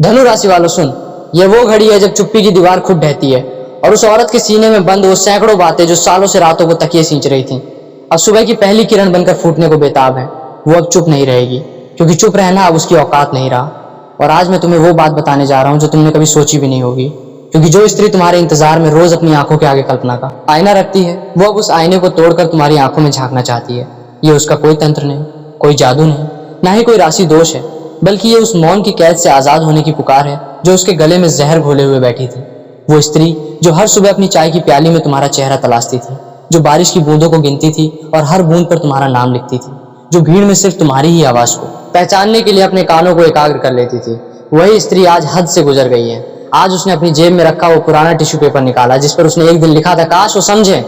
धनु राशि वालों सुन, ये वो घड़ी है जब चुप्पी की दीवार खुद ढहती है और उस औरत के सीने में बंद वो सैकड़ों बातें जो सालों से रातों को तकिए सींच रही थीं, अब सुबह की पहली किरण बनकर फूटने को बेताब है। वो अब चुप नहीं रहेगी, क्योंकि चुप रहना अब उसकी औकात नहीं रहा। और आज मैं तुम्हें वो बात बताने जा रहा हूँ जो तुमने कभी सोची भी नहीं होगी, क्योंकि जो स्त्री तुम्हारे इंतजार में रोज अपनी आंखों के आगे कल्पना का आईना रखती है, वो अब उस आईने को तोड़कर तुम्हारी आंखों में झांकना चाहती है। ये उसका कोई तंत्र नहीं, कोई जादू नहीं, ना ही कोई राशि दोष है, बल्कि ये उस मौन की कैद से आजाद होने की पुकार है जो उसके गले में जहर घोले हुए बैठी थी। वो स्त्री जो हर सुबह अपनी चाय की प्याली में तुम्हारा चेहरा तलाशती थी, जो बारिश की बूंदों को गिनती थी और हर बूंद पर तुम्हारा नाम लिखती थी, जो भीड़ में सिर्फ तुम्हारी ही आवाज को पहचानने के लिए अपने कानों को एकाग्र कर लेती थी, वही स्त्री आज हद से गुजर गई है। आज उसने अपनी जेब में रखा वो पुराना टिश्यू पेपर निकाला जिस पर उसने एक दिन लिखा था काश वो समझे,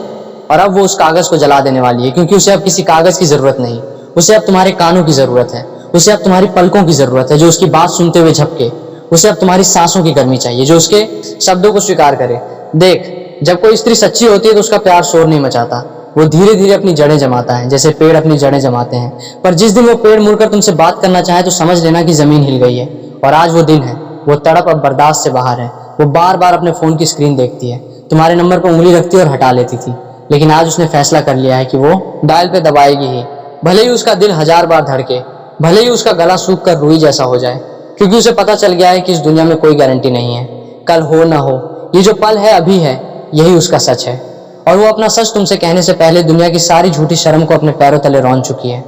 और अब वो उस कागज को जला देने वाली है, क्योंकि उसे अब किसी कागज की जरूरत नहीं, उसे अब तुम्हारे कानों की जरूरत है, उसे अब तुम्हारी पलकों की जरूरत है जो उसकी बात सुनते हुए झपके, उसे अब तुम्हारी सांसों की गर्मी चाहिए जो उसके शब्दों को स्वीकार करे। देख, जब कोई स्त्री सच्ची होती है तो उसका प्यार शोर नहीं मचाता, वो धीरे धीरे अपनी जड़ें जमाता है, जैसे पेड़ अपनी जड़ें जमाते हैं। पर जिस दिन वो पेड़ मुड़कर तुमसे बात करना चाहे तो समझ लेना कि जमीन हिल गई है। और आज वो दिन है, वो तड़प अब बर्दाश्त से बाहर है। वो बार बार अपने फोन की स्क्रीन देखती है, तुम्हारे नंबर पर उंगली रखती और हटा लेती थी, लेकिन आज उसने फैसला कर लिया है कि वो डायल पे दबाएगी ही, भले ही उसका दिल 1000 बार धड़के, भले ही उसका गला सूख कर रुई जैसा हो जाए, क्योंकि उसे पता चल गया है कि इस दुनिया में कोई गारंटी नहीं है, कल हो ना हो, ये जो पल है अभी है, यही उसका सच है। और वो अपना सच तुमसे कहने से पहले दुनिया की सारी झूठी शर्म को अपने पैरों तले रौंद चुकी है।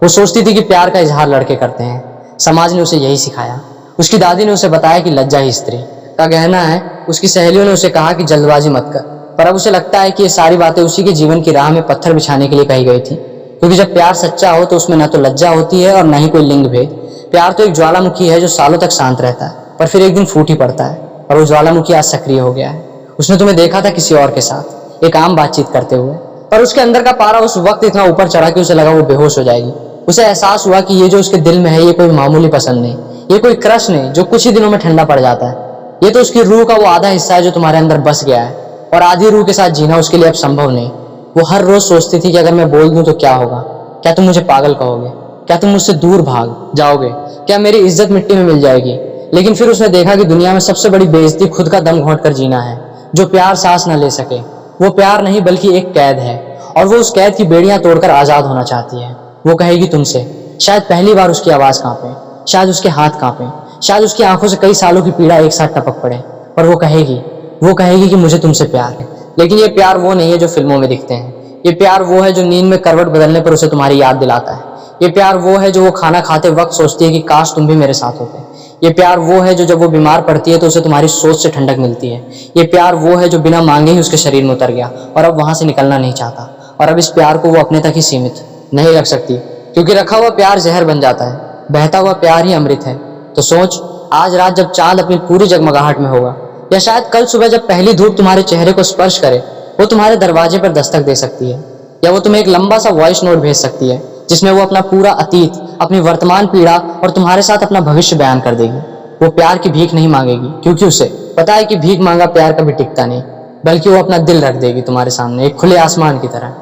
वो सोचती थी कि प्यार का इजहार लड़के करते हैं, समाज ने उसे यही सिखाया। उसकी दादी ने उसे बताया कि लज्जा ही स्त्री का गहना है, उसकी सहेलियों ने उसे कहा कि जल्दबाजी मत कर, पर अब उसे लगता है कि ये सारी बातें उसी के जीवन की राह में पत्थर बिछाने के लिए कही गई थी, क्योंकि जब प्यार सच्चा हो तो उसमें न तो लज्जा होती है और न ही कोई लिंग भेद। प्यार तो एक ज्वालामुखी है जो सालों तक शांत रहता है, पर फिर एक दिन फूट ही पड़ता है, और वो ज्वालामुखी आज सक्रिय हो गया है। उसने तुम्हें देखा था किसी और के साथ एक आम बातचीत करते हुए, पर उसके अंदर का पारा उस वक्त इतना ऊपर चढ़ा कि उसे लगा वो बेहोश हो जाएगी। उसे एहसास हुआ कि ये जो उसके दिल में है ये कोई मामूली पसंद नहीं, ये कोई क्रश नहीं जो कुछ ही दिनों में ठंडा पड़ जाता है, ये तो उसकी रूह का वो आधा हिस्सा है जो तुम्हारे अंदर बस गया है, और आधी रूह के साथ जीना उसके लिए अब संभव नहीं। वो हर रोज सोचती थी कि अगर मैं बोल दूं तो क्या होगा, क्या तुम मुझे पागल कहोगे, क्या तुम मुझसे दूर भाग जाओगे, क्या मेरी इज्जत मिट्टी में मिल जाएगी। लेकिन फिर उसने देखा कि दुनिया में सबसे बड़ी बेइज्जती खुद का दम घोंट कर जीना है। जो प्यार सांस न ले सके वो प्यार नहीं बल्कि एक कैद है, और वो उस कैद की बेड़ियां तोड़कर आजाद होना चाहती है। वो कहेगी तुमसे, शायद पहली बार उसकी आवाज कांपे, शायद उसके हाथ कांपे, शायद उसकी आंखों से कई सालों की पीड़ा एक साथ टपक पड़े, और वो कहेगी कि मुझे तुमसे प्यार है। लेकिन ये प्यार वो नहीं है जो फिल्मों में दिखते हैं, ये प्यार वो है जो नींद में करवट बदलने पर उसे तुम्हारी याद दिलाता है। ये प्यार वो है जो वो खाना खाते वक्त सोचती है कि काश तुम भी मेरे साथ होते। ये प्यार वो है जो जब वो बीमार पड़ती है तो उसे तुम्हारी सोच से ठंडक मिलती है। ये प्यार वो है जो बिना मांगे ही उसके शरीर में उतर गया और अब वहां से निकलना नहीं चाहता, और अब इस प्यार को वो अपने तक ही सीमित नहीं रख सकती, क्योंकि रखा हुआ प्यार जहर बन जाता है, बहता हुआ प्यार ही अमृत है। तो सोच, आज रात जब चांद अपनी पूरी जगमगाहट में होगा, या शायद कल सुबह जब पहली धूप तुम्हारे चेहरे को स्पर्श करे, वो तुम्हारे दरवाजे पर दस्तक दे सकती है, या वो तुम्हें एक लंबा सा वॉइस नोट भेज सकती है जिसमें वो अपना पूरा अतीत, अपनी वर्तमान पीड़ा और तुम्हारे साथ अपना भविष्य बयान कर देगी। वो प्यार की भीख नहीं मांगेगी, क्योंकि उसे पता है कि भीख मांगा प्यार कभी टिकता नहीं, बल्कि वो अपना दिल रख देगी तुम्हारे सामने एक खुले आसमान की तरह,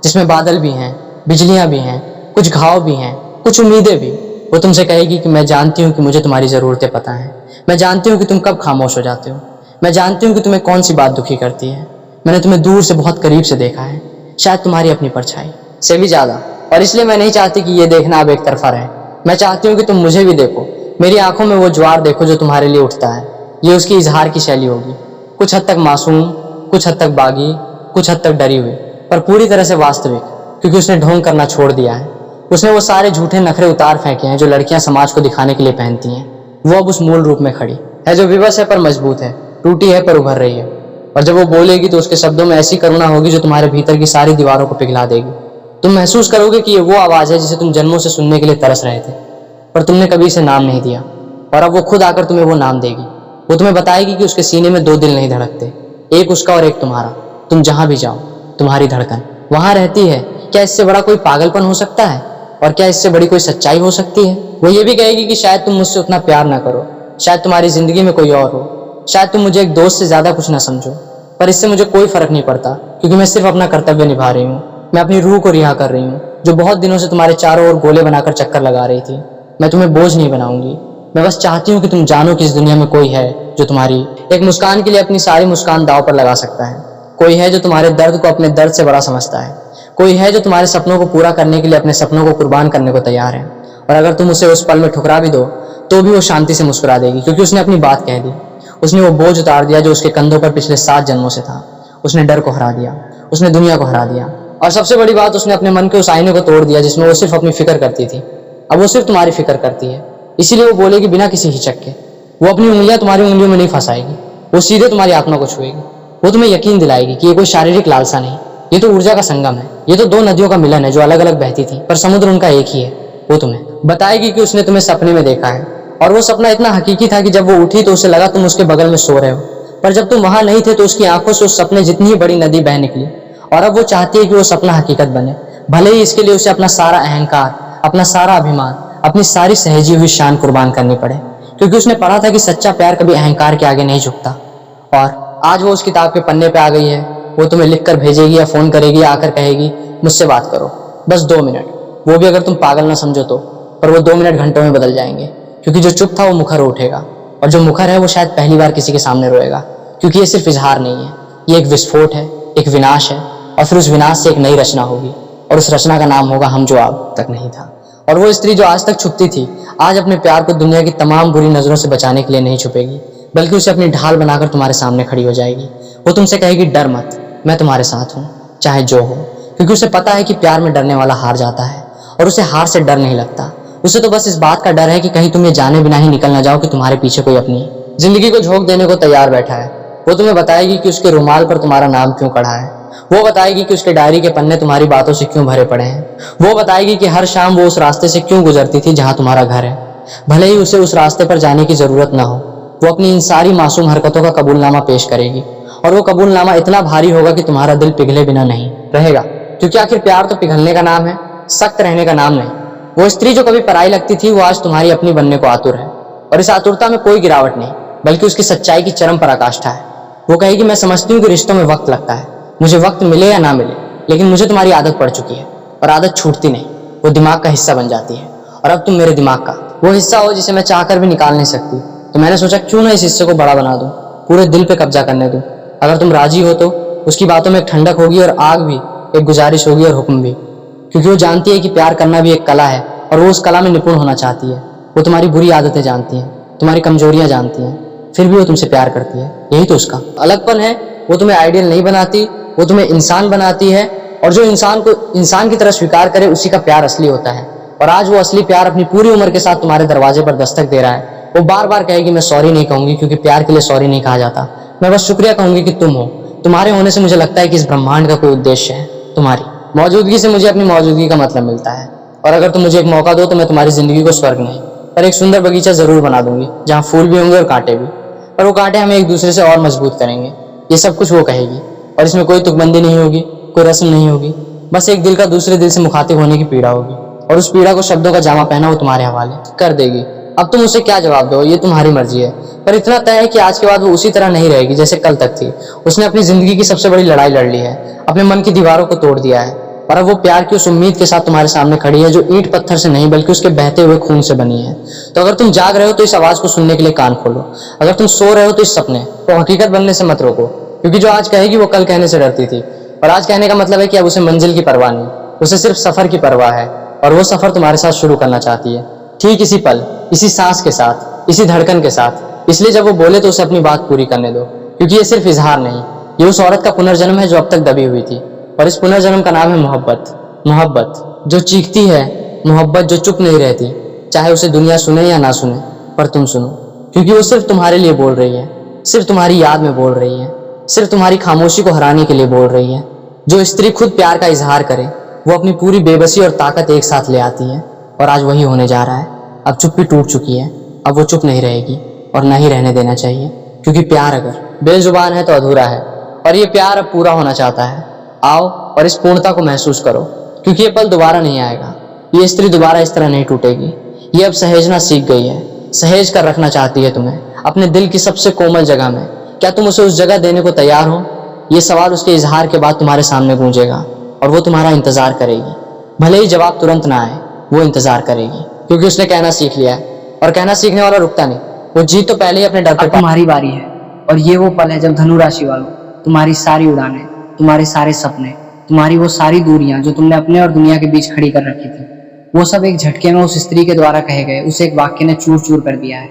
जिसमें बादल भी हैं, बिजलियां भी हैं, कुछ घाव भी हैं, कुछ उम्मीदें भी। वो तुमसे कहेगी कि मैं जानती हूँ कि मुझे तुम्हारी ज़रूरतें पता हैं, मैं जानती हूँ कि तुम कब खामोश हो जाते हो, मैं जानती हूँ कि तुम्हें कौन सी बात दुखी करती है, मैंने तुम्हें दूर से बहुत करीब से देखा है, शायद तुम्हारी अपनी परछाई से भी ज़्यादा, और इसलिए मैं नहीं चाहती कि ये देखना अब एक तरफा रहे। मैं चाहती हूँ कि तुम मुझे भी देखो, मेरी आंखों में वो ज्वार देखो जो तुम्हारे लिए उठता है। ये उसकी इजहार की शैली होगी, कुछ हद तक मासूम, कुछ हद तक बागी, कुछ हद तक डरी हुई, पर पूरी तरह से वास्तविक, क्योंकि उसने ढोंग करना छोड़ दिया है। उसने वो सारे झूठे नखरे उतार फेंके हैं जो लड़कियां समाज को दिखाने के लिए पहनती हैं। वो अब उस मूल रूप में खड़ी है जो विवश है पर मजबूत है, टूटी है पर उभर रही है, और जब वो बोलेगी तो उसके शब्दों में ऐसी करुणा होगी जो तुम्हारे भीतर की सारी दीवारों को पिघला देगी। तुम महसूस करोगे कि ये वो आवाज है जिसे तुम जन्मों से सुनने के लिए तरस रहे थे, पर तुमने कभी इसे नाम नहीं दिया, और अब वो खुद आकर तुम्हें वो नाम देगी। वो तुम्हें बताएगी कि उसके सीने में 2 दिल नहीं धड़कते, एक उसका और एक तुम्हारा। तुम जहां भी जाओ तुम्हारी धड़कन वहां रहती है। क्या इससे बड़ा कोई पागलपन हो सकता है, और क्या इससे बड़ी कोई सच्चाई हो सकती है। वो ये भी कहेगी कि शायद तुम मुझसे उतना प्यार ना करो, शायद तुम्हारी जिंदगी में कोई और हो, शायद तुम मुझे एक दोस्त से ज्यादा कुछ ना समझो, पर इससे मुझे कोई फर्क नहीं पड़ता, क्योंकि मैं सिर्फ अपना कर्तव्य निभा रही हूँ। मैं अपनी रूह को रिहा कर रही हूँ जो बहुत दिनों से तुम्हारे चारों ओर गोले बनाकर चक्कर लगा रही थी। मैं तुम्हें बोझ नहीं बनाऊंगी, मैं बस चाहती हूँ कि तुम जानो कि इस दुनिया में कोई है जो तुम्हारी एक मुस्कान के लिए अपनी सारी मुस्कान दांव पर लगा सकता है। कोई है जो तुम्हारे दर्द को अपने दर्द से बड़ा समझता है। कोई है जो तुम्हारे सपनों को पूरा करने के लिए अपने सपनों को कुर्बान करने को तैयार है। और अगर तुम उसे उस पल में ठुकरा भी दो तो भी वो शांति से मुस्कुरा देगी, क्योंकि उसने अपनी बात कह दी। उसने वो बोझ उतार दिया जो उसके कंधों पर पिछले 7 जन्मों से था। उसने डर को हरा दिया, उसने दुनिया को हरा दिया, और सबसे बड़ी बात, उसने अपने मन के उस आईने को तोड़ दिया जिसमें वो सिर्फ अपनी फिक्र करती थी। अब वो सिर्फ तुम्हारी फिक्र करती है, इसीलिए वो बोलेगी बिना किसी हिचक के। वो अपनी उंगलियां तुम्हारी उंगलियों में नहीं फंसाएगी, वो सीधे तुम्हारी आत्मा को छुएगी। वो तुम्हें यकीन दिलाएगी कि ये कोई शारीरिक लालसा नहीं, ये तो ऊर्जा का संगम है। ये तो 2 नदियों का मिलन है जो अलग अलग बहती थी, पर समुद्र उनका एक ही है। वो तुम्हें बताएगी कि उसने तुम्हें सपने में देखा है, और वो सपना इतना हकीकी था कि जब वो उठी तो उसे लगा तुम उसके बगल में सो रहे हो, पर जब तुम वहां नहीं थे तो उसकी आंखों से उस सपने जितनी ही बड़ी नदी बह निकली। और अब वो चाहती है कि वो सपना हकीकत बने, भले ही इसके लिए उसे अपना सारा अहंकार, अपना सारा अभिमान, अपनी सारी सहेजी हुई शान कुर्बान करनी पड़े, क्योंकि उसने पढ़ा था कि सच्चा प्यार कभी अहंकार के आगे नहीं झुकता। और आज वो उस किताब के पन्ने पे आ गई है। वो तुम्हें लिख कर भेजेगी या फोन करेगी या आकर कहेगी मुझसे बात करो, बस 2 मिनट, वो भी अगर तुम पागल ना समझो तो। पर वो 2 मिनट घंटों में बदल जाएंगे, क्योंकि जो चुप था वो मुखर उठेगा, और जो मुखर है वो शायद पहली बार किसी के सामने रोएगा। क्योंकि ये सिर्फ इजहार नहीं है, ये एक विस्फोट है, एक विनाश है, और फिर उस विनाश से एक नई रचना होगी, और उस रचना का नाम होगा हम जो अब तक नहीं था। और वो स्त्री जो आज तक छुपती थी, आज अपने प्यार को दुनिया की तमाम बुरी नजरों से बचाने के लिए नहीं छुपेगी, बल्कि उसे अपनी ढाल बनाकर तुम्हारे सामने खड़ी हो जाएगी। वो तुमसे कहेगी डर मत, मैं तुम्हारे साथ हूँ, चाहे जो हो। क्योंकि उसे पता है कि प्यार में डरने वाला हार जाता है, और उसे हार से डर नहीं लगता। उसे तो बस इस बात का डर है कि कहीं तुम ये जाने बिना ही निकल ना जाओ कि तुम्हारे पीछे कोई अपनी जिंदगी को झोंक देने को तैयार बैठा है। वो तुम्हें बताएगी कि उसके रुमाल पर तुम्हारा नाम क्यों कढ़ा है। वो बताएगी कि उसके डायरी के पन्ने तुम्हारी बातों से क्यों भरे पड़े हैं। वो बताएगी कि हर शाम वो उस रास्ते से क्यों गुजरती थी जहां तुम्हारा घर है, भले ही उसे उस रास्ते पर जाने की जरूरत ना हो। वो अपनी इन सारी मासूम हरकतों का कबूलनामा पेश करेगी, और वो कबूलनामा इतना भारी होगा कि तुम्हारा दिल पिघले बिना नहीं रहेगा। क्योंकि आखिर प्यार तो पिघलने का नाम है, सख्त रहने का नाम नहीं। वो स्त्री जो कभी पराई लगती थी, वो आज तुम्हारी अपनी बनने को आतुर है, और इस आतुरता में कोई गिरावट नहीं, बल्कि उसकी सच्चाई की चरम पराकाष्ठा है। वो कहेगी मैं समझती हूँ कि रिश्तों में वक्त लगता है, मुझे वक्त मिले या ना मिले, लेकिन मुझे तुम्हारी आदत पड़ चुकी है, और आदत छूटती नहीं, वो दिमाग का हिस्सा बन जाती है। और अब तुम मेरे दिमाग का वो हिस्सा हो जिसे मैं चाहकर भी निकाल नहीं सकती। तो मैंने सोचा क्यों ना इस हिस्से को बड़ा बना दूं, पूरे दिल पे कब्जा करने दूं। अगर तुम राजी हो तो उसकी बातों में एक ठंडक होगी और आग भी, एक गुजारिश होगी और हुक्म भी। क्योंकि वो जानती है कि प्यार करना भी एक कला है, और वो उस कला में निपुण होना चाहती है। वो तुम्हारी बुरी आदतें जानती है, तुम्हारी कमजोरियां जानती है, फिर भी वो तुमसे प्यार करती है। यही तो उसका अलगपन है। वो तुम्हें आइडियल नहीं बनाती, वो तुम्हें इंसान बनाती है, और जो इंसान को इंसान की तरह स्वीकार करे उसी का प्यार असली होता है। और आज वो असली प्यार अपनी पूरी उम्र के साथ तुम्हारे दरवाजे पर दस्तक दे रहा है। वो बार बार कहेगी मैं सॉरी नहीं कहूंगी, क्योंकि प्यार के लिए सॉरी नहीं कहा जाता। मैं बस शुक्रिया कहूंगी कि तुम हो। तुम्हारे होने से मुझे लगता है कि इस ब्रह्मांड का कोई उद्देश्य है। तुम्हारी मौजूदगी से मुझे अपनी मौजूदगी का मतलब मिलता है, और अगर तुम मुझे एक मौका दो तो मैं तुम्हारी जिंदगी को स्वर्ग नहीं पर एक सुंदर बगीचा जरूर बना दूंगी, जहाँ फूल भी होंगे और कांटे भी, पर वो कांटे हमें एक दूसरे से और मजबूत करेंगे। ये सब कुछ वो कहेगी, और इसमें कोई तुकबंदी नहीं होगी, कोई रस्म नहीं होगी, बस एक दिल का दूसरे दिल से मुखातिब होने की पीड़ा होगी, और उस पीड़ा को शब्दों का जामा पहना वो तुम्हारे हवाले कर देगी। अब तुम उसे क्या जवाब दो, ये तुम्हारी मर्जी है, पर इतना तय है कि आज के बाद वो उसी तरह नहीं रहेगी जैसे कल तक थी। उसने अपनी जिंदगी की सबसे बड़ी लड़ाई लड़ ली है, अपने मन की दीवारों को तोड़ दिया है, और अब वो प्यार की उस उम्मीद के साथ तुम्हारे सामने खड़ी है जो ईंट पत्थर से नहीं बल्कि उसके बहते हुए खून से बनी है। तो अगर तुम जाग रहे हो तो इस आवाज को सुनने के लिए कान खोलो, अगर तुम सो रहे हो तो इस सपने को हकीकत बनने से मत रोको, क्योंकि जो आज कहेगी वो कल कहने से डरती थी। और आज कहने का मतलब है कि अब उसे मंजिल की परवाह नहीं, उसे सिर्फ सफर की परवाह है, और वो सफर तुम्हारे साथ शुरू करना चाहती है, ठीक इसी पल, इसी सांस के साथ, इसी धड़कन के साथ। इसलिए जब वो बोले तो उसे अपनी बात पूरी करने दो, क्योंकि ये सिर्फ इजहार नहीं, ये उस औरत का पुनर्जन्म है जो अब तक दबी हुई थी, और इस पुनर्जन्म का नाम है मोहब्बत। मोहब्बत जो चीखती है, मोहब्बत जो चुप नहीं रहती, चाहे उसे दुनिया सुने या ना सुने, पर तुम सुनो, क्योंकि वो सिर्फ तुम्हारे लिए बोल रही है, सिर्फ तुम्हारी याद में बोल रही है, सिर्फ तुम्हारी खामोशी को हराने के लिए बोल रही है। जो स्त्री खुद प्यार का इजहार करे, वो अपनी पूरी बेबसी और ताकत एक साथ ले आती है, और आज वही होने जा रहा है। अब चुप्पी टूट चुकी है, अब वो चुप नहीं रहेगी, और न ही रहने देना चाहिए, क्योंकि प्यार अगर बेजुबान है तो अधूरा है, और ये प्यार अब पूरा होना चाहता है। आओ और इस पूर्णता को महसूस करो, क्योंकि ये पल दोबारा नहीं आएगा। ये स्त्री दोबारा इस तरह नहीं टूटेगी। ये अब सहेजना सीख गई है, सहेज कर रखना चाहती है तुम्हें अपने दिल की सबसे कोमल जगह में। क्या तुम उसे उस जगह देने को तैयार हो? ये सवाल उसके इजहार के बाद तुम्हारे सामने गूंजेगा, और वो तुम्हारा इंतजार करेगी। भले ही जवाब तुरंत ना आए, वो इंतजार करेगी, क्योंकि उसने कहना सीख लिया है और कहना सीखने वाला रुकता नहीं, वो जीत तो पहले ही अपने डर पे। तुम्हारी बारी है और ये वो पल है जब धनु राशि वालों तुम्हारी सारी उड़ानें, तुम्हारे सारे सपने, तुम्हारी वो सारी दूरियां जो तुमने अपने और दुनिया के बीच खड़ी कर रखी थी, वो सब एक झटके में उस स्त्री के द्वारा कहे गए उस एक वाक्य ने चूर चूर कर दिया है।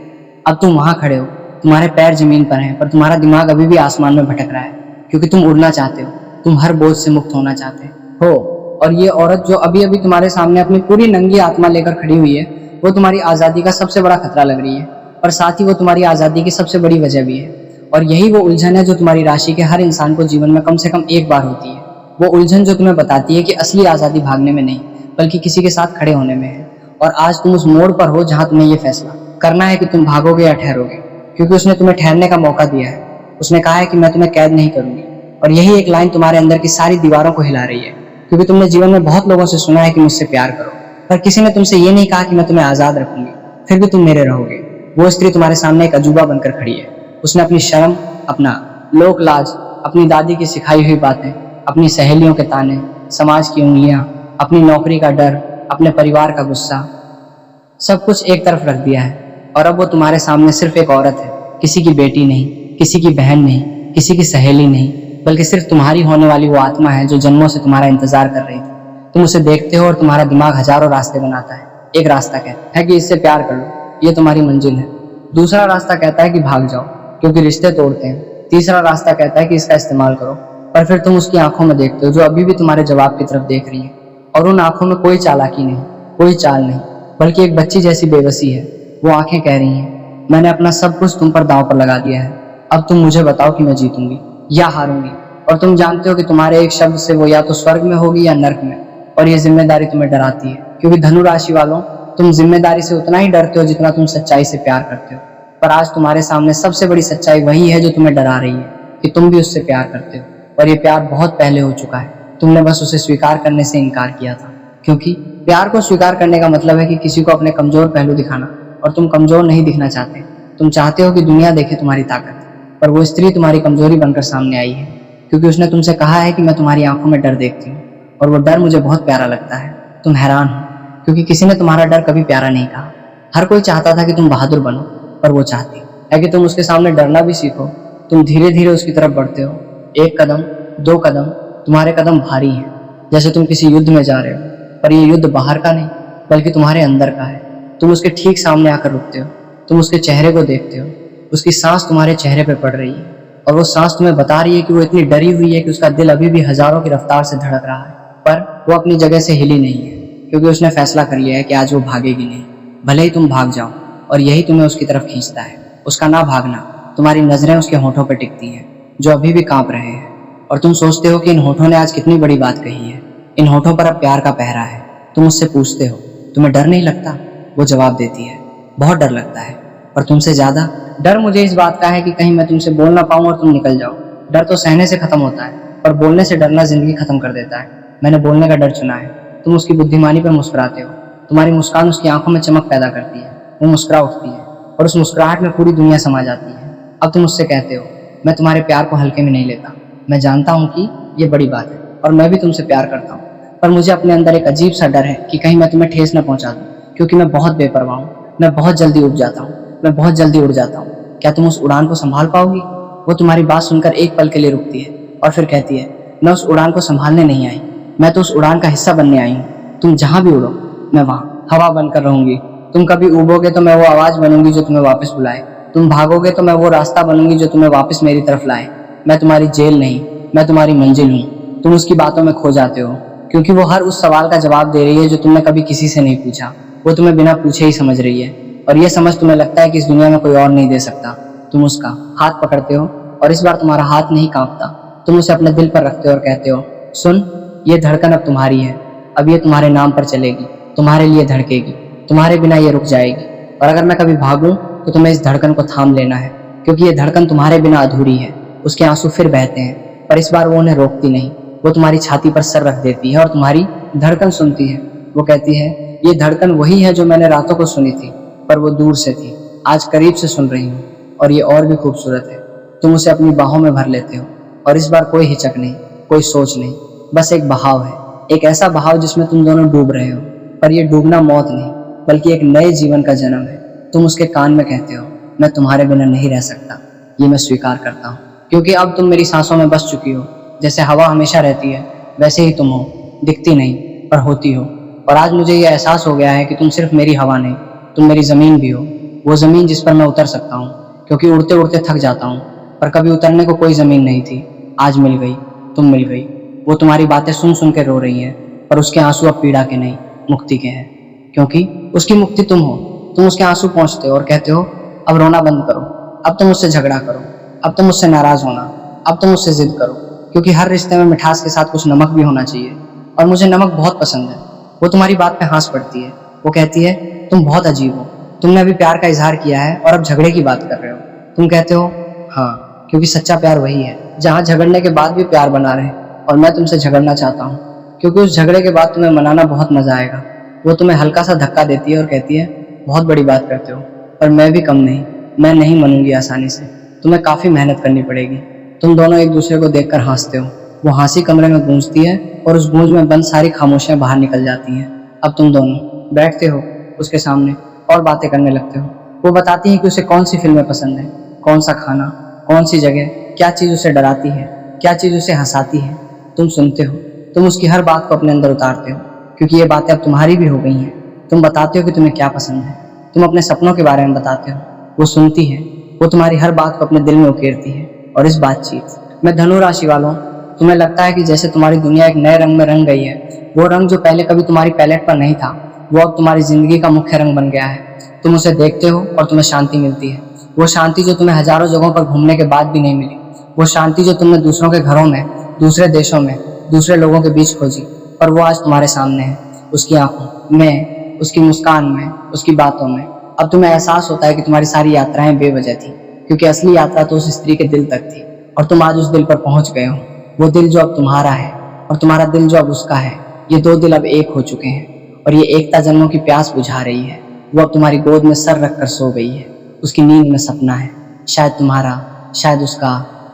अब तुम वहां खड़े हो, तुम्हारे पैर जमीन पर हैं, पर तुम्हारा दिमाग अभी भी आसमान में भटक रहा है, क्योंकि तुम उड़ना चाहते हो, तुम हर बोझ से मुक्त होना चाहते हो। और ये औरत जो अभी अभी तुम्हारे सामने अपनी पूरी नंगी आत्मा लेकर खड़ी हुई है, वो तुम्हारी आज़ादी का सबसे बड़ा खतरा लग रही है, और साथ ही वो तुम्हारी आज़ादी की सबसे बड़ी वजह भी है। और यही वो उलझन है जो तुम्हारी राशि के हर इंसान को जीवन में कम से कम एक बार होती है। वो उलझन जो तुम्हें बताती है कि असली आज़ादी भागने में नहीं, बल्कि किसी के साथ खड़े होने में है। और आज तुम उस मोड़ पर हो जहां तुम्हें ये फैसला करना है कि तुम भागोगे या ठहरोगे, क्योंकि उसने तुम्हें ठहरने का मौका दिया है। उसने कहा है कि मैं तुम्हें कैद नहीं करूंगी। और यही एक लाइन तुम्हारे अंदर की सारी दीवारों को हिला रही है, क्योंकि तुमने जीवन में बहुत लोगों से सुना है कि मुझसे प्यार करो, पर किसी ने तुमसे ये नहीं कहा कि मैं तुम्हें आज़ाद रखूंगी, फिर भी तुम मेरे रहोगे। वो स्त्री तुम्हारे सामने एक अजूबा बनकर खड़ी है। उसने अपनी शर्म, अपना लोक लाज, अपनी दादी की सिखाई हुई बातें, अपनी सहेलियों के ताने, समाज की उंगलियां, अपनी नौकरी का डर, अपने परिवार का गुस्सा, सब कुछ एक तरफ रख दिया है। और अब वो तुम्हारे सामने सिर्फ एक औरत है, किसी की बेटी नहीं, किसी की बहन नहीं, किसी की सहेली नहीं, बल्कि सिर्फ तुम्हारी होने वाली वो आत्मा है जो जन्मों से तुम्हारा इंतजार कर रही थी। तुम उसे देखते हो और तुम्हारा दिमाग हजारों रास्ते बनाता है। एक रास्ता कहता है कि इससे प्यार कर लो, ये तुम्हारी मंजिल है। दूसरा रास्ता कहता है कि भाग जाओ, क्योंकि रिश्ते तोड़ते हैं। तीसरा रास्ता कहता है कि इसका इस्तेमाल करो, पर फिर तुम उसकी आंखों में देखते हो जो अभी भी तुम्हारे जवाब की तरफ देख रही है, और उन आंखों में कोई चालाकी नहीं, कोई चाल नहीं, बल्कि एक बच्ची जैसी बेबसी है। वो आंखें कह रही हैं, मैंने अपना सब कुछ तुम पर दांव पर लगा दिया है, अब तुम मुझे बताओ कि मैं जीतूंगी या हारूंगी। और तुम जानते हो कि तुम्हारे एक शब्द से वो या तो स्वर्ग में होगी या नर्क में। और ये जिम्मेदारी तुम्हें डराती है, क्योंकि धनु राशि वालों, तुम जिम्मेदारी से उतना ही डरते हो जितना तुम सच्चाई से प्यार करते हो। पर आज तुम्हारे सामने सबसे बड़ी सच्चाई वही है जो तुम्हें डरा रही है, कि तुम भी उससे प्यार करते हो, और ये प्यार बहुत पहले हो चुका है। तुमने बस उसे स्वीकार करने से इनकार किया था, क्योंकि प्यार को स्वीकार करने का मतलब है कि किसी को अपने कमजोर पहलू दिखाना, और तुम कमजोर नहीं दिखना चाहते। तुम चाहते हो कि दुनिया देखे तुम्हारी ताकत। पर वो स्त्री तुम्हारी कमजोरी बनकर सामने आई है, क्योंकि उसने तुमसे कहा है कि मैं तुम्हारी आंखों में डर देखती हूँ, और वो डर मुझे बहुत प्यारा लगता है। तुम हैरान हो, क्योंकि किसी ने तुम्हारा डर कभी प्यारा नहीं कहा। हर कोई चाहता था कि तुम बहादुर बनो, पर वो चाहती है कि तुम उसके सामने डरना भी सीखो। तुम धीरे धीरे उसकी तरफ बढ़ते हो, एक कदम, दो कदम, तुम्हारे कदम भारी हैं, जैसे तुम किसी युद्ध में जा रहे हो, पर ये युद्ध बाहर का नहीं, बल्कि तुम्हारे अंदर का है। तुम उसके ठीक सामने आकर रुकते हो, तुम उसके चेहरे को देखते हो, उसकी सांस तुम्हारे चेहरे पर पड़ रही है, और वो सांस तुम्हें बता रही है कि वो इतनी डरी हुई है कि उसका दिल अभी भी हजारों की रफ्तार से धड़क रहा है, पर वो अपनी जगह से हिली नहीं है, क्योंकि उसने फैसला कर लिया है कि आज वो भागेगी नहीं, भले ही तुम भाग जाओ। और यही तुम्हें उसकी तरफ खींचता है, उसका ना भागना। तुम्हारी नजरें उसके होठों पर टिकती हैं, जो अभी भी कांप रहे हैं, और तुम सोचते हो कि इन होठों ने आज कितनी बड़ी बात कही है। इन होठों पर अब प्यार का पहरा है। तुम उससे पूछते हो, तुम्हें डर नहीं लगता? वो जवाब देती है, बहुत डर लगता है, पर तुमसे ज्यादा डर मुझे इस बात का है कि कहीं मैं तुमसे बोल ना पाऊं और तुम निकल जाओ। डर तो सहने से खत्म होता है, पर बोलने से डरना जिंदगी खत्म कर देता है। मैंने बोलने का डर चुना है। तुम उसकी बुद्धिमानी पर मुस्कुराते हो, तुम्हारी मुस्कान उसकी आंखों में चमक पैदा करती है। वो मुस्कुरा उठती है, और उस मुस्कुराहट में पूरी दुनिया समा जाती है। अब तुम उससे कहते हो, मैं तुम्हारे प्यार को हल्के में नहीं लेता, मैं जानता हूँ कि ये बड़ी बात है, और मैं भी तुमसे प्यार करता हूँ, पर मुझे अपने अंदर एक अजीब सा डर है कि कहीं मैं तुम्हें ठेस न पहुंचा दूं, क्योंकि मैं बहुत बेपरवाह हूँ, मैं बहुत जल्दी उठ जाता हूँ, मैं बहुत जल्दी उड़ जाता हूँ। क्या तुम उस उड़ान को संभाल पाओगी? वो तुम्हारी बात सुनकर एक पल के लिए रुकती है, और फिर कहती है, मैं उस उड़ान को संभालने नहीं आई, मैं तो उस उड़ान का हिस्सा बनने आई हूँ। तुम जहां भी उड़ो, मैं वहाँ हवा बनकर रहूंगी। तुम कभी उबोगे तो मैं वो आवाज बनूंगी जो तुम्हें वापस बुलाए। तुम भागोगे तो मैं वो रास्ता बनूंगी जो तुम्हें वापस मेरी तरफ लाए। मैं तुम्हारी जेल नहीं, मैं तुम्हारी मंजिल हूँ। तुम उसकी बातों में खो जाते हो, क्योंकि वो हर उस सवाल का जवाब दे रही है जो तुमने कभी किसी से नहीं पूछा। वो तुम्हें बिना पूछे ही समझ रही है, और यह समझ तुम्हें लगता है कि इस दुनिया में कोई और नहीं दे सकता। तुम उसका हाथ पकड़ते हो, और इस बार तुम्हारा हाथ नहीं कांपता। तुम उसे अपने दिल पर रखते हो और कहते हो, सुन, ये धड़कन अब तुम्हारी है, अब ये तुम्हारे नाम पर चलेगी, तुम्हारे लिए धड़केगी, तुम्हारे बिना ये रुक जाएगी। और अगर मैं कभी भागूं तो तुम्हें इस धड़कन को थाम लेना है, क्योंकि ये धड़कन तुम्हारे बिना अधूरी है। उसके आंसू फिर बहते हैं, पर इस बार वो उन्हें रोकती नहीं। वो तुम्हारी छाती पर सर रख देती है और तुम्हारी धड़कन सुनती है। वो कहती है, ये धड़कन वही है जो मैंने रातों को सुनी थी, पर वो दूर से थी, आज करीब से सुन रही हूँ, और ये और भी खूबसूरत है। तुम उसे अपनी बाहों में भर लेते हो, और इस बार कोई हिचक नहीं, कोई सोच नहीं, बस एक बहाव है, एक ऐसा बहाव जिसमें तुम दोनों डूब रहे हो। पर यह डूबना मौत नहीं, बल्कि एक नए जीवन का जन्म है। तुम उसके कान में कहते हो, मैं तुम्हारे बिना नहीं रह सकता। ये मैं स्वीकार करता हूँ, क्योंकि अब तुम मेरी सांसों में बस चुकी हो। जैसे हवा हमेशा रहती है, वैसे ही तुम हो, दिखती नहीं पर होती हो। और आज मुझे ये एहसास हो गया है कि तुम सिर्फ मेरी हवा नहीं, तुम मेरी ज़मीन भी हो। वो ज़मीन जिस पर मैं उतर सकता हूँ, क्योंकि उड़ते उड़ते थक जाता हूँ, पर कभी उतरने को कोई ज़मीन नहीं थी। आज मिल गई, तुम मिल गई। वो तुम्हारी बातें सुन सुन के रो रही हैं, पर उसके आंसू अब पीड़ा के नहीं, मुक्ति के हैं, क्योंकि उसकी मुक्ति तुम हो। तुम उसके आंसू पहुँचते हो और कहते हो, अब रोना बंद करो, अब तुम मुझसे झगड़ा करो, अब तुम मुझसे नाराज़ होना, अब तुम मुझसे जिद करो, क्योंकि हर रिश्ते में मिठास के साथ कुछ नमक भी होना चाहिए, और मुझे नमक बहुत पसंद है। वो तुम्हारी बात पे हंस पड़ती है। वो कहती है, तुम बहुत अजीब हो, तुमने अभी प्यार का इजहार किया है और अब झगड़े की बात कर रहे हो। तुम कहते हो, हाँ, क्योंकि सच्चा प्यार वही है जहाँ झगड़ने के बाद भी प्यार बना रहे, और मैं तुमसे झगड़ना चाहता हूँ, क्योंकि उस झगड़े के बाद तुम्हें मनाना बहुत मजा आएगा। वो तुम्हें हल्का सा धक्का देती है और कहती है, बहुत बड़ी बात करते हो, पर मैं भी कम नहीं, मैं नहीं मनूंगी आसानी से, तुम्हें काफ़ी मेहनत करनी पड़ेगी। तुम दोनों एक दूसरे को देखकर हंसते हो। वो हंसी कमरे में गूंजती है और उस गूंज में बंद सारी खामोशियां बाहर निकल जाती हैं। अब तुम दोनों बैठते हो उसके सामने और बातें करने लगते हो। वो बताती है कि उसे कौन सी फिल्में पसंद है, कौन सा खाना, कौन सी जगह, क्या चीज़ उसे डराती है, क्या चीज़ उसे हंसाती है। तुम सुनते हो, तुम उसकी हर बात को अपने अंदर उतारते हो, क्योंकि ये बातें अब तुम्हारी भी हो गई हैं। तुम बताते हो कि तुम्हें क्या पसंद है, तुम अपने सपनों के बारे में बताते हो। वो सुनती है, वो तुम्हारी हर बात को अपने दिल में उकेरती है। और इस बातचीत में धनु राशि वालों, तुम्हें लगता है कि जैसे तुम्हारी दुनिया एक नए रंग में रंग गई है। वो रंग जो पहले कभी तुम्हारी पैलेट पर नहीं था, वो अब तुम्हारी जिंदगी का मुख्य रंग बन गया है। तुम उसे देखते हो और तुम्हें शांति मिलती है। वो शांति जो तुम्हें हजारों जगहों पर घूमने के बाद भी नहीं मिली, वो शांति जो तुमने दूसरों के घरों में, दूसरे देशों में, दूसरे लोगों के बीच खोजी, पर वो आज तुम्हारे सामने है, उसकी आंखों में, उसकी मुस्कान में, उसकी बातों में। अब तुम्हें एहसास होता है कि तुम्हारी सारी यात्राएं बेवजह थी, क्योंकि असली यात्रा तो उस स्त्री के दिल तक थी, और तुम आज उस दिल पर पहुंच गए हो। वो दिल जो अब तुम्हारा है और तुम्हारा दिल जो अब उसका है, ये दो दिल अब एक हो चुके हैं, और ये एकता जन्मों की प्यास बुझा रही है। वो अब तुम्हारी गोद में सर रखकर सो गई है। उसकी नींद में सपना है, शायद तुम्हारा, शायद उसका,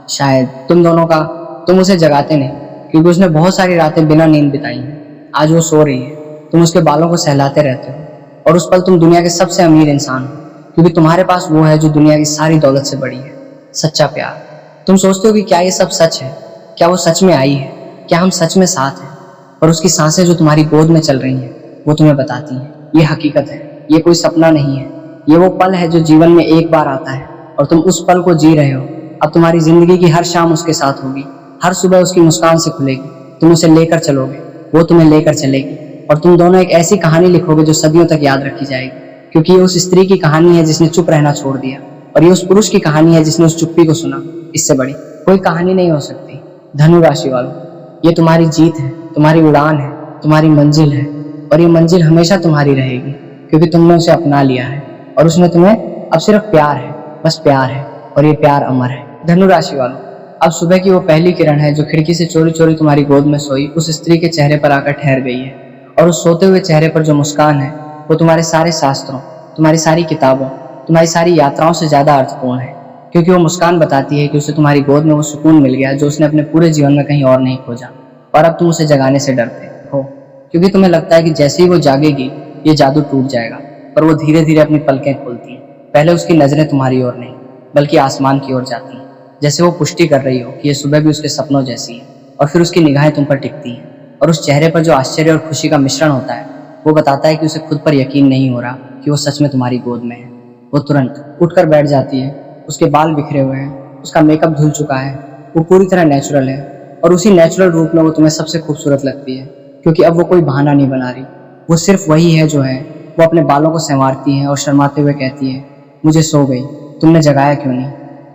शायद तुम दोनों का। तुम उसे जगाते नहीं, क्योंकि उसने बहुत सारी रातें बिना नींद बिताई हैं। आज वो सो रही है, तुम उसके बालों को सहलाते रहते हो, और उस पल तुम दुनिया के सबसे अमीर इंसान हो, क्योंकि तुम्हारे पास वो है जो दुनिया की सारी दौलत से बड़ी है, सच्चा प्यार। तुम सोचते हो कि क्या ये सब सच है, क्या वो सच में आई है, क्या हम सच में साथ हैं। और उसकी सांसें जो तुम्हारी गोद में चल रही हैं, वो तुम्हें बताती हैं ये हकीकत है, ये कोई सपना नहीं है, ये वो पल है जो जीवन में एक बार आता है, और तुम उस पल को जी रहे हो। अब तुम्हारी जिंदगी की हर शाम उसके साथ होगी, हर सुबह उसकी मुस्कान से खुलेगी। तुम उसे लेकर चलोगे, वो तुम्हें लेकर चलेगी, और तुम दोनों एक ऐसी कहानी लिखोगे जो सदियों तक याद रखी जाएगी, क्योंकि ये उस स्त्री की कहानी है जिसने चुप रहना छोड़ दिया, और ये उस पुरुष की कहानी है जिसने उस चुप्पी को सुना। इससे बड़ी कोई कहानी नहीं हो सकती। धनु राशि वालों, ये तुम्हारी जीत है, तुम्हारी उड़ान है, तुम्हारी मंजिल है, और ये मंजिल हमेशा तुम्हारी रहेगी, क्योंकि तुमने उसे अपना लिया है, और उसने तुम्हें अब सिर्फ प्यार है, बस प्यार है, और ये प्यार अमर है। धनु राशि वालों, अब सुबह की वो पहली किरण है जो खिड़की से चोरी चोरी तुम्हारी गोद में सोई उस स्त्री के चेहरे पर आकर ठहर गई है, और उस सोते हुए चेहरे पर जो मुस्कान है, वो तुम्हारे सारे शास्त्रों, तुम्हारी सारी किताबों, तुम्हारी सारी यात्राओं से ज्यादा अर्थपूर्ण है, क्योंकि वो मुस्कान बताती है कि उसे तुम्हारी गोद में वो सुकून मिल गया जो उसने अपने पूरे जीवन में कहीं और नहीं खोजा। और अब तुम उसे जगाने से डरते हो, क्योंकि तुम्हें लगता है कि जैसे ही वो जागेगी ये जादू टूट जाएगा, पर वो धीरे धीरे अपनी पलकें खोलती है। पहले उसकी नजरें तुम्हारी ओर नहीं बल्कि आसमान की ओर जाती हैं, जैसे वो पुष्टि कर रही हो कि ये सुबह भी उसके सपनों जैसी है। और फिर उसकी निगाहें तुम पर टिकती हैं, और उस चेहरे पर जो आश्चर्य और खुशी का मिश्रण होता है, वो बताता है कि उसे खुद पर यकीन नहीं हो रहा कि वो सच में तुम्हारी गोद में है। वो तुरंत उठकर बैठ जाती है। उसके बाल बिखरे हुए हैं, उसका मेकअप धुल चुका है, वो पूरी तरह नेचुरल है, और उसी नेचुरल रूप में वो तुम्हें सबसे खूबसूरत लगती है, क्योंकि अब वो कोई बहाना नहीं बना रही, वो सिर्फ वही है जो है। वो अपने बालों को संवारती है और शर्माते हुए कहती है, मुझे सो गई, तुमने जगाया क्यों नहीं।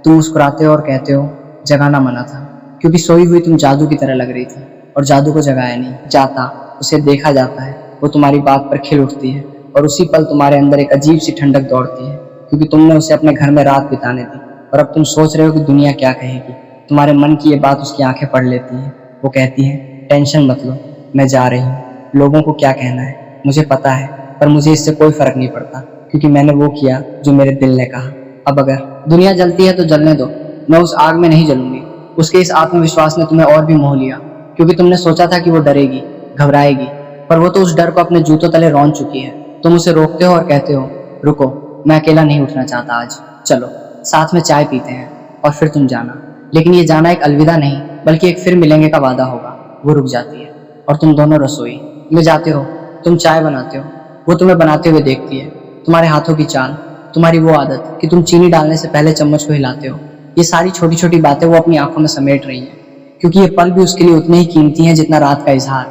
तुम मुस्कुराते हो और कहते हो, जगाना मना था, क्योंकि सोई हुई तुम जादू की तरह लग रही थी, और जादू को जगाया नहीं जाता, उसे देखा जाता है। वो तुम्हारी बात पर खिल उठती है, और उसी पल तुम्हारे अंदर एक अजीब सी ठंडक दौड़ती है, क्योंकि तुमने उसे अपने घर में रात बिताने दी, और अब तुम सोच रहे हो कि दुनिया क्या कहेगी। तुम्हारे मन की ये बात उसकी आंखें पढ़ लेती हैं। वो कहती है, टेंशन मत लो, मैं जा रही हूँ, लोगों को क्या कहना है मुझे पता है, पर मुझे इससे कोई फर्क नहीं पड़ता, क्योंकि मैंने वो किया जो मेरे दिल ने कहा। अब अगर दुनिया जलती है तो जलने दो, मैं उस आग में नहीं जलूंगी। उसके इस आत्मविश्वास ने तुम्हें और भी मोह लिया, क्योंकि तुमने सोचा था कि वो डरेगी, घबराएगी, पर वो तो उस डर को अपने जूतों तले रौंद चुकी है। तुम उसे रोकते हो और कहते हो, रुको, मैं अकेला नहीं उठना चाहता आज। चलो साथ में चाय पीते हैं और फिर तुम जाना। लेकिन ये जाना एक अलविदा नहीं बल्कि एक फिर मिलेंगे का वादा होगा। वो रुक जाती है और तुम दोनों रसोई में जाते हो। तुम चाय बनाते हो, वो तुम्हें बनाते हुए देखती है। तुम्हारे हाथों की चाल, तुम्हारी वो आदत कि तुम चीनी डालने से पहले चम्मच को हिलाते हो, ये सारी छोटी छोटी बातें वो अपनी आंखों में समेट रही है, क्योंकि ये पल भी उसके लिए उतने ही कीमती हैं जितना रात का इजहार।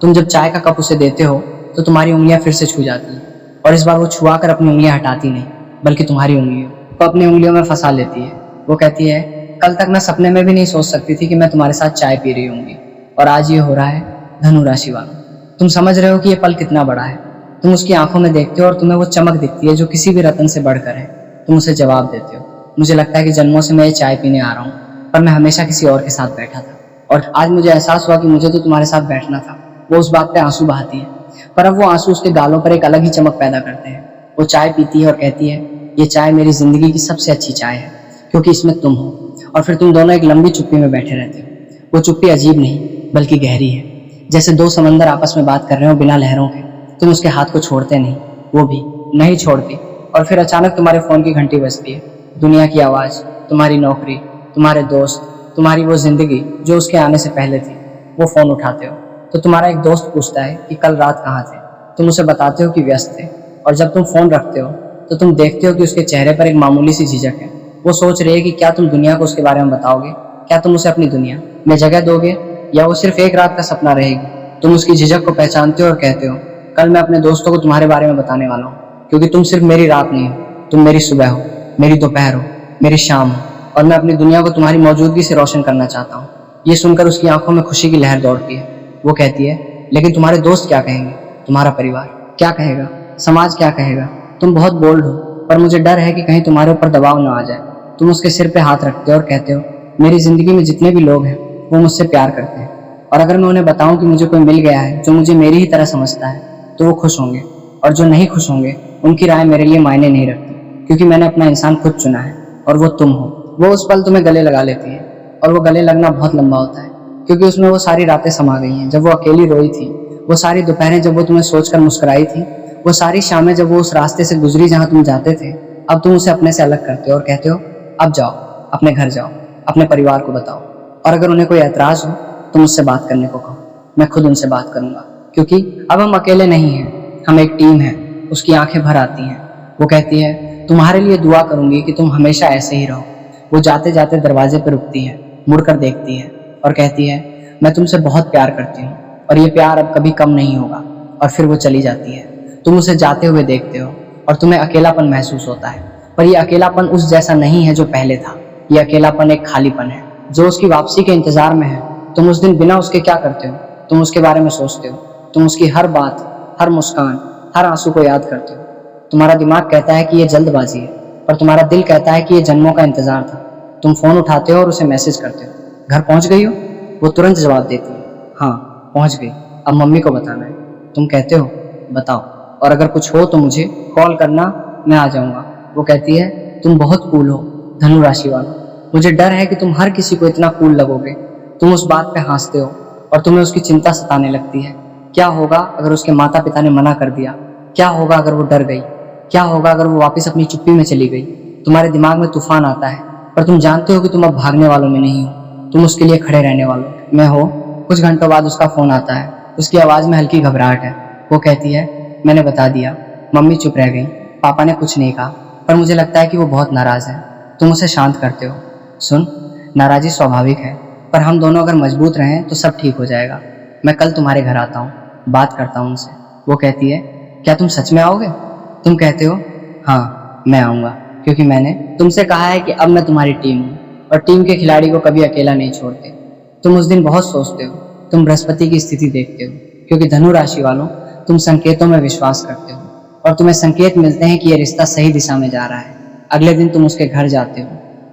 तुम जब चाय का कप उसे देते हो तो तुम्हारी उंगलियां फिर से छू जाती हैं, और इस बार वो छुआ कर अपनी उंगलियां हटाती नहीं बल्कि तुम्हारी उंगलियों को अपनी उंगलियों में फंसा लेती है। वो कहती है, कल तक मैं सपने में भी नहीं सोच सकती थी कि मैं तुम्हारे साथ चाय पी रही होंगी, और आज ये हो रहा है। धनु राशि वालों, तुम समझ रहे हो कि ये पल कितना बड़ा है। तुम उसकी आंखों में देखते हो और तुम्हें वो चमक दिखती है जो किसी भी रतन से बढ़कर है। तुम उसे जवाब देते हो, मुझे लगता है कि जन्मों से मैं ये चाय पीने आ रहा हूँ, पर मैं हमेशा किसी और के साथ बैठा था, और आज मुझे एहसास हुआ कि मुझे तो तुम्हारे साथ बैठना था। वो उस बात पे आंसू बहाती है, पर अब वो आंसू उसके गालों पर एक अलग ही चमक पैदा करते हैं। वो चाय पीती है और कहती है, ये चाय मेरी जिंदगी की सबसे अच्छी चाय है, क्योंकि इसमें तुम हो। और फिर तुम दोनों एक लंबी चुप्पी में बैठे रहते हो। वो चुप्पी अजीब नहीं बल्कि गहरी है, जैसे दो समंदर आपस में बात कर रहे हो बिना लहरों के। तुम उसके हाथ को छोड़ते नहीं, वो भी नहीं छोड़ती। और फिर अचानक तुम्हारे फोन की घंटी बजती है। दुनिया की आवाज, तुम्हारी नौकरी, तुम्हारे दोस्त, तुम्हारी वो जिंदगी जो उसके आने से पहले थी। वो फोन उठाते हो तो तुम्हारा एक दोस्त पूछता है कि कल रात कहाँ थे। तुम उसे बताते हो कि व्यस्त थे, और जब तुम फोन रखते हो तो तुम देखते हो कि उसके चेहरे पर एक मामूली सी झिझक है। वो सोच रही है कि क्या तुम दुनिया को उसके बारे में बताओगे, क्या तुम उसे अपनी दुनिया में जगह दोगे, या वो सिर्फ एक रात का सपना रहेगी। तुम उसकी झिझक को पहचानते हो और कहते हो, कल मैं अपने दोस्तों को तुम्हारे बारे में बताने वाला हूँ, क्योंकि तुम सिर्फ मेरी रात नहीं हो, तुम मेरी सुबह हो, मेरी दोपहर हो, मेरी शाम हो, और मैं अपनी दुनिया को तुम्हारी मौजूदगी से रोशन करना चाहता हूँ। ये सुनकर उसकी आंखों में खुशी की लहर दौड़ती है। वो कहती है, लेकिन तुम्हारे दोस्त क्या कहेंगे, तुम्हारा परिवार क्या कहेगा, समाज क्या कहेगा। तुम बहुत बोल्ड हो, पर मुझे डर है कि कहीं तुम्हारे ऊपर दबाव न आ जाए। तुम उसके सिर पे हाथ रखते हो और कहते हो, मेरी जिंदगी में जितने भी लोग हैं वो मुझसे प्यार करते हैं, और अगर मैं उन्हें बताऊं कि मुझे कोई मिल गया है जो मुझे मेरी ही तरह समझता है तो वो खुश होंगे, और जो नहीं खुश होंगे उनकी राय मेरे लिए मायने नहीं रखती, क्योंकि मैंने अपना इंसान खुद चुना है, और वो तुम हो। वो उस पल तुम्हें गले लगा लेती है, और वो गले लगना बहुत लंबा होता है, क्योंकि उसमें वो सारी रातें समा गई हैं जब वो अकेली रोई थी, वो सारी दोपहरें जब वो तुम्हें सोचकर मुस्कुराई थी, वो सारी शामें जब वो उस रास्ते से गुजरी जहां तुम जाते थे। अब तुम उसे अपने से अलग करते हो और कहते हो, अब जाओ, अपने घर जाओ, अपने परिवार को बताओ, और अगर उन्हें कोई ऐतराज हो तो मुझसे बात करने को कहो, मैं खुद उनसे बात करूंगा, क्योंकि अब हम अकेले नहीं हैं, हम एक टीम है। उसकी आंखें भर आती हैं। वो कहती है, तुम्हारे लिए दुआ करूंगी कि तुम हमेशा ऐसे ही रहो। वो जाते जाते दरवाजे पर रुकती है, मुड़कर देखती है और कहती है, मैं तुमसे बहुत प्यार करती हूँ, और ये प्यार अब कभी कम नहीं होगा। और फिर वो चली जाती है। तुम उसे जाते हुए देखते हो और तुम्हें अकेलापन महसूस होता है, पर ये अकेलापन उस जैसा नहीं है जो पहले था। ये अकेलापन एक खालीपन है जो उसकी वापसी के इंतजार में है। तुम उस दिन बिना उसके क्या करते हो, तुम उसके बारे में सोचते हो, तुम उसकी हर बात, हर मुस्कान, हर आंसू को याद करते हो। तुम्हारा दिमाग कहता है कि ये जल्दबाजी है, पर तुम्हारा दिल कहता है कि ये जन्मों का इंतजार था। तुम फोन उठाते हो और उसे मैसेज करते हो, घर पहुंच गई हो? वो तुरंत जवाब देती है, हाँ पहुंच गई, अब मम्मी को बताना है। तुम कहते हो, बताओ, और अगर कुछ हो तो मुझे कॉल करना, मैं आ जाऊंगा। वो कहती है, तुम बहुत कूल हो धनु राशि वालों, मुझे डर है कि तुम हर किसी को इतना कूल लगोगे। तुम उस बात पे हंसते हो और तुम्हें उसकी चिंता सताने लगती है। क्या होगा अगर उसके माता पिता ने मना कर दिया? क्या होगा अगर वो डर गई? क्या होगा अगर वो वापस अपनी चुप्पी में चली गई? तुम्हारे दिमाग में तूफान आता है, पर तुम जानते हो कि तुम अब भागने वालों में नहीं हो, तुम उसके लिए खड़े रहने वालों में हो। कुछ घंटों बाद उसका फोन आता है। उसकी आवाज में हल्की घबराहट है। वो कहती है, मैंने बता दिया, मम्मी चुप रह गई, पापा ने कुछ नहीं कहा, पर मुझे लगता है कि वो बहुत नाराज है। तुम उसे शांत करते हो, सुन, नाराजी स्वाभाविक है, पर हम दोनों अगर मजबूत रहें तो सब ठीक हो जाएगा। मैं कल तुम्हारे घर आता हूँ, बात करता हूँ उनसे। वो कहती है, क्या तुम सच में आओगे? तुम कहते हो, हाँ मैं आऊँगा, क्योंकि मैंने तुमसे कहा है कि अब मैं तुम्हारी टीम हूँ, और टीम के खिलाड़ी को कभी अकेला नहीं छोड़ते। तुम उस दिन बहुत सोचते हो, तुम बृहस्पति की स्थिति देखते हो, क्योंकि धनु राशि वालों, तुम संकेतों में विश्वास करते हो, और तुम्हें संकेत मिलते हैं कि यह रिश्ता सही दिशा में जा रहा है। अगले दिन तुम उसके घर जाते हो।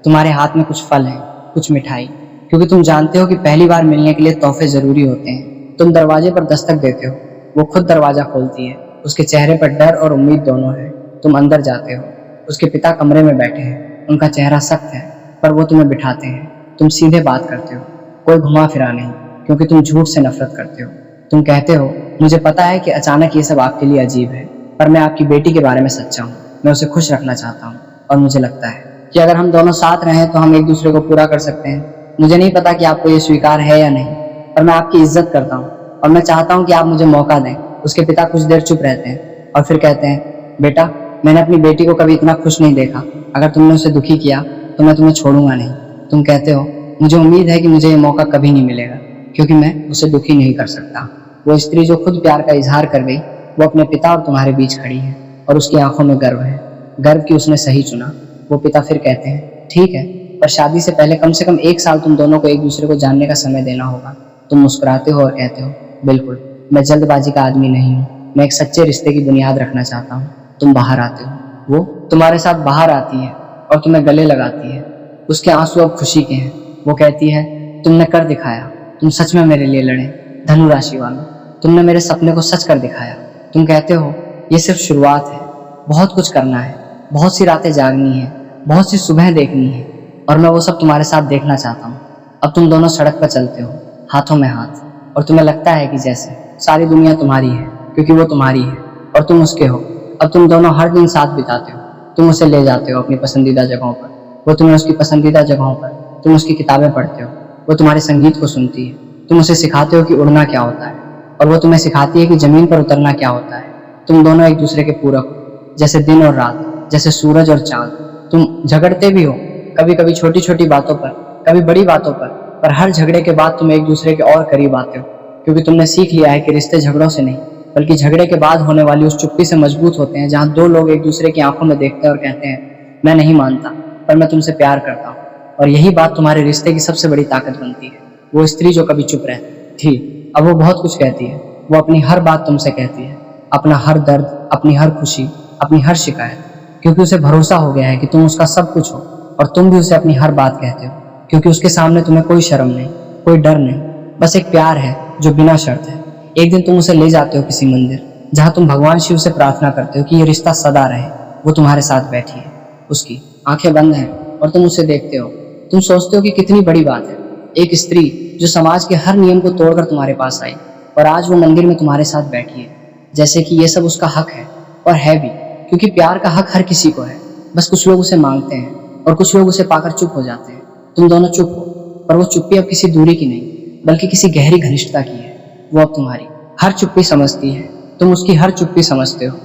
तुम्हारे हाथ में कुछ फल है, कुछ मिठाई, क्योंकि तुम जानते हो कि पहली बार मिलने के लिए तोहफे जरूरी होते हैं। तुम दरवाजे पर दस्तक देते हो, वो खुद दरवाजा खोलती है। उसके चेहरे पर डर और उम्मीद दोनों है। तुम अंदर जाते हो। उसके पिता कमरे में बैठे हैं। उनका चेहरा सख्त है, पर वो तुम्हें बिठाते हैं। तुम सीधे बात करते हो, कोई घुमा फिरा नहीं, क्योंकि तुम झूठ से नफरत करते हो। तुम कहते हो, मुझे पता है कि अचानक ये सब आपके लिए अजीब है, पर मैं आपकी बेटी के बारे में सच्चा हूँ। मैं उसे खुश रखना चाहता हूँ। और मुझे लगता है कि अगर हम दोनों साथ रहें तो हम एक दूसरे को पूरा कर सकते हैं। मुझे नहीं पता कि आपको ये स्वीकार है या नहीं, पर मैं आपकी इज्जत करता हूँ और मैं चाहता हूँ कि आप मुझे मौका दें। उसके पिता कुछ देर चुप रहते हैं और फिर कहते हैं, बेटा, मैंने अपनी बेटी को कभी इतना खुश नहीं देखा। अगर तुमने उसे दुखी किया तो मैं तुम्हें छोड़ूंगा नहीं। तुम कहते हो, मुझे उम्मीद है कि मुझे ये मौका कभी नहीं मिलेगा, क्योंकि मैं उसे दुखी नहीं कर सकता। वो स्त्री जो खुद प्यार का इजहार कर गई, वो अपने पिता और तुम्हारे बीच खड़ी है और उसकी आंखों में गर्व है, गर्व कि उसने सही चुना। वो पिता फिर कहते हैं, ठीक है, पर शादी से पहले कम से कम 1 साल तुम दोनों को एक दूसरे को जानने का समय देना होगा। तुम मुस्कुराते हो और कहते हो, बिल्कुल, मैं जल्दबाजी का आदमी नहीं हूँ, मैं एक सच्चे रिश्ते की बुनियाद रखना चाहता हूँ। तुम बाहर आते हो, वो तुम्हारे साथ बाहर आती है और तुम्हें गले लगाती है। उसके आंसू अब खुशी के हैं। वो कहती है, तुमने कर दिखाया, तुम सच में मेरे लिए लड़े, धनु राशि वालों, तुमने मेरे सपने को सच कर दिखाया। तुम कहते हो, ये सिर्फ शुरुआत है, बहुत कुछ करना है, बहुत सी रातें जागनी है, बहुत सी सुबह देखनी है, और मैं वो सब तुम्हारे साथ देखना चाहता हूँ। अब तुम दोनों सड़क पर चलते हो, हाथों में हाथ, और तुम्हें लगता है कि जैसे सारी दुनिया तुम्हारी है, क्योंकि वो तुम्हारी है और तुम उसके हो। अब तुम दोनों हर दिन साथ बिताते हो। तुम उसे ले जाते हो अपनी पसंदीदा जगहों पर, वो तुम्हें उसकी पसंदीदा जगहों पर, तुम उसकी किताबें पढ़ते हो, वो तुम्हारे संगीत को सुनती है, तुम उसे सिखाते हो कि उड़ना क्या होता है, और वो तुम्हें सिखाती है कि जमीन पर उतरना क्या होता है। तुम दोनों एक दूसरे के पूरक हो, जैसे दिन और रात, जैसे सूरज और चांद। तुम झगड़ते भी हो, कभी कभी छोटी छोटी बातों पर, कभी बड़ी बातों पर हर झगड़े के बाद तुम एक दूसरे के और करीब आते हो, क्योंकि तुमने सीख लिया है कि रिश्ते झगड़ों से नहीं, बल्कि झगड़े के बाद होने वाली उस चुप्पी से मजबूत होते हैं, जहाँ 2 लोग एक दूसरे की आंखों में देखते हैं और कहते हैं, मैं नहीं मानता, पर मैं तुमसे प्यार करता हूँ। और यही बात तुम्हारे रिश्ते की सबसे बड़ी ताकत बनती है। वो स्त्री जो कभी चुप रहती थी, अब वो बहुत कुछ कहती है। वो अपनी हर बात तुमसे कहती है, अपना हर दर्द, अपनी हर खुशी, अपनी हर शिकायत, क्योंकि उसे भरोसा हो गया है कि तुम उसका सब कुछ हो, और तुम भी उसे अपनी हर बात कहते हो, क्योंकि उसके सामने तुम्हें कोई शर्म नहीं, कोई डर नहीं, बस एक प्यार है जो बिना शर्त है। एक दिन तुम उसे ले जाते हो किसी मंदिर, जहाँ तुम भगवान शिव से प्रार्थना करते हो कि ये रिश्ता सदा रहे। वो तुम्हारे साथ बैठी है, उसकी आंखें बंद हैं और तुम उसे देखते हो। तुम सोचते हो कि कितनी बड़ी बात है, एक स्त्री जो समाज के हर नियम को तोड़कर तुम्हारे पास आई, और आज वो मंदिर में तुम्हारे साथ बैठी है, जैसे कि ये सब उसका हक है। और है भी, क्योंकि प्यार का हक हर किसी को है, बस कुछ लोग उसे मांगते हैं और कुछ लोग उसे पाकर चुप हो जाते हैं। तुम दोनों चुप हो, पर वो चुप्पी अब किसी दूरी की नहीं, बल्कि किसी गहरी घनिष्ठता की है। वो अब तुम्हारी हर चुप्पी समझती है, तुम उसकी हर चुप्पी समझते हो।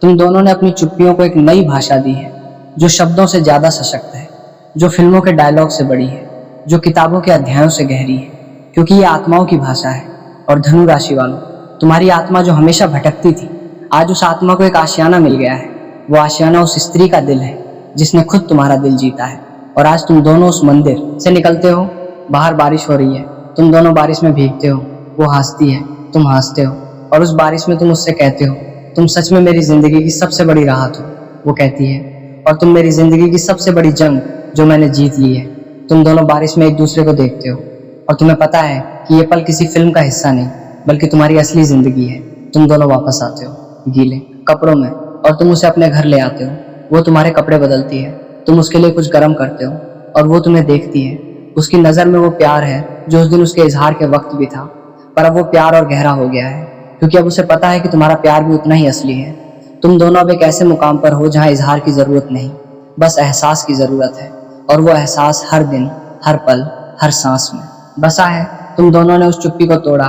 तुम दोनों ने अपनी चुप्पियों को एक नई भाषा दी है, जो शब्दों से ज्यादा सशक्त है, जो फिल्मों के डायलॉग से बड़ी है, जो किताबों के अध्यायों से गहरी है, क्योंकि ये आत्माओं की भाषा है। और धनु राशि वालों, तुम्हारी आत्मा जो हमेशा भटकती थी, आज उस आत्मा को एक आशियाना मिल गया है। वो आशियाना उस स्त्री का दिल है, जिसने खुद तुम्हारा दिल जीता है। और आज तुम दोनों उस मंदिर से निकलते हो, बाहर बारिश हो रही है, तुम दोनों बारिश में भीगते हो, वो हंसती है, तुम हंसते हो, और उस बारिश में तुम उससे कहते हो, तुम सच में मेरी जिंदगी की सबसे बड़ी राहत हो। वो कहती है, और तुम मेरी जिंदगी की सबसे बड़ी जंग जो मैंने जीत ली है। तुम दोनों बारिश में एक दूसरे को देखते हो, और तुम्हें पता है कि ये पल किसी फिल्म का हिस्सा नहीं, बल्कि तुम्हारी असली जिंदगी है। तुम दोनों वापस आते हो गीले कपड़ों में, और तुम उसे अपने घर ले आते हो। वो तुम्हारे कपड़े बदलती है, तुम उसके लिए कुछ गर्म करते हो, और वो तुम्हें देखती है। उसकी नज़र में वो प्यार है जो उस दिन उसके इजहार के वक्त भी था, पर अब वो प्यार और गहरा हो गया है, क्योंकि अब उसे पता है कि तुम्हारा प्यार भी उतना ही असली है। तुम दोनों अब एक ऐसे मुकाम पर हो जहाँ इजहार की ज़रूरत नहीं, बस एहसास की ज़रूरत है, और वो एहसास हर दिन, हर पल, हर सांस में बसा है। तुम दोनों ने उस चुप्पी को तोड़ा,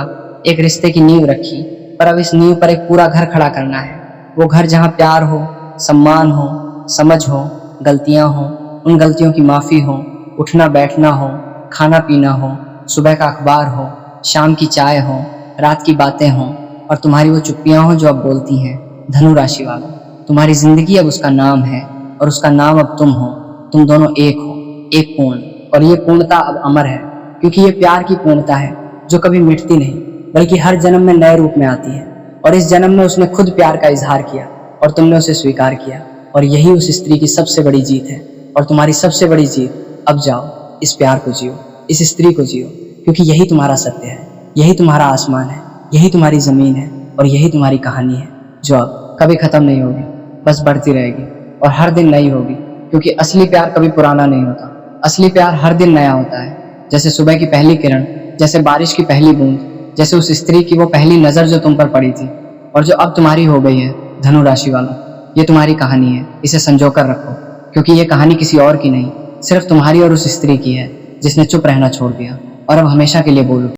एक रिश्ते की नींव रखी, पर अब इस नींव पर एक पूरा घर खड़ा करना है। वो घर जहाँ प्यार हो, सम्मान हो, समझ हो, गलतियाँ हो, उन गलतियों की माफ़ी हो, उठना बैठना हो, खाना पीना हो, सुबह का अखबार हो, शाम की चाय हो, रात की बातें हो, और तुम्हारी वो चुप्पियाँ हो जो अब बोलती हैं। धनु राशि वालों, तुम्हारी जिंदगी अब उसका नाम है, और उसका नाम अब तुम हो। तुम दोनों एक हो, एक पूर्ण, और ये पूर्णता अब अमर है, क्योंकि ये प्यार की पूर्णता है जो कभी मिटती नहीं, बल्कि हर जन्म में नए रूप में आती है। और इस जन्म में उसने खुद प्यार का इजहार किया, और तुमने उसे स्वीकार किया, और यही उस स्त्री की सबसे बड़ी जीत है। और तुम्हारी सबसे बड़ी जीत, अब जाओ, इस प्यार को जियो, इस स्त्री को जियो, क्योंकि यही तुम्हारा सत्य है, यही तुम्हारा आसमान है, यही तुम्हारी ज़मीन है, और यही तुम्हारी कहानी है, जो अब कभी ख़त्म नहीं होगी, बस बढ़ती रहेगी, और हर दिन नई होगी। क्योंकि असली प्यार कभी पुराना नहीं होता, असली प्यार हर दिन नया होता है। जैसे सुबह की पहली किरण, जैसे बारिश की पहली बूंद, जैसे उस स्त्री की वो पहली नज़र जो तुम पर पड़ी थी, और जो अब तुम्हारी हो गई है। धनु राशि वालों, ये तुम्हारी कहानी है, इसे संजो कर रखो, क्योंकि ये कहानी किसी और की नहीं, सिर्फ तुम्हारी और उस स्त्री की है जिसने चुप रहना छोड़ दिया और अब हमेशा के लिए बोल उठी।